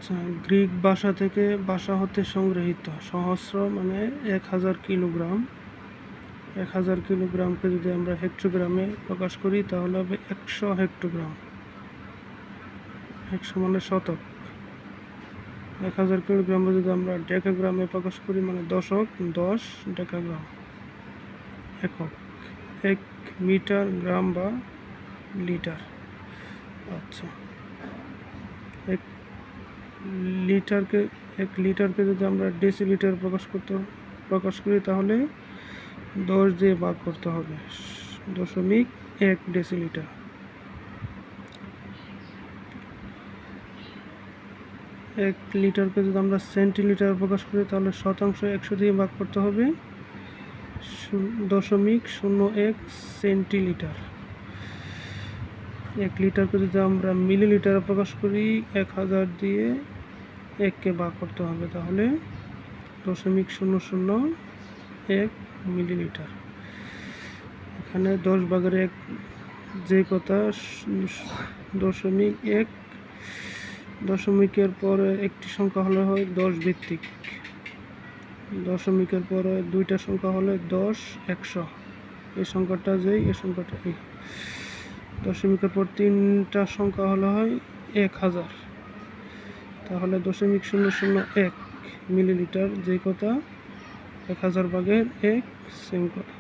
আচ্ছা, গ্রিক ভাষা থেকে ভাষা হতে সংগৃহীত। সহস্র মানে 1000 কিলোগ্রাম। 1000 কিলোগ্রামকে যদি আমরা হেক্টোগ্রামে প্রকাশ করি তাহলে হবে 100 হেক্টোগ্রাম। 100 মানে শতক। 1000 কিলোগ্রামকে যদি আমরা ডেকাগ্রামে প্রকাশ করি মানে দশক, 10 ডেকাগ্রাম। একক 1 মিটার, গ্রাম বা লিটার। আচ্ছা, 1 লিটারকে যদি আমরা ডেসিলিটার প্রকাশ করি তাহলে 10 দিয়ে ভাগ করতে হবে, 0.1 ডেসিলিটার। 1 লিটারকে যদি আমরা সেন্টিলিটার প্রকাশ করি তাহলে শতাংশ 100 দিয়ে ভাগ করতে হবে, 0.01 সেন্টিলিটার। 1 লিটারকে যদি আমরা মিলিলিটারে প্রকাশ করি 1000 দিয়ে 1কে ভাগ করতে হবে, তাহলে 0.001 মিলিলিটার। এখানে 10 ভাগের 1 যে কথা, 0.1, দশমিকের পরে একটি সংখ্যা হলে হয় 10 ভিত্তিক, দশমিকের পরে দুইটা সংখ্যা হলে 10, 100। এই সংখ্যাটা যেই, এই সংখ্যাটা এই। দশমিকের পর 3টা সংখ্যা হলে হয় 1000, তাহলে 0.001 মিলিলিটার। যে কথা 1000 ভাগের 1 সেম কথা।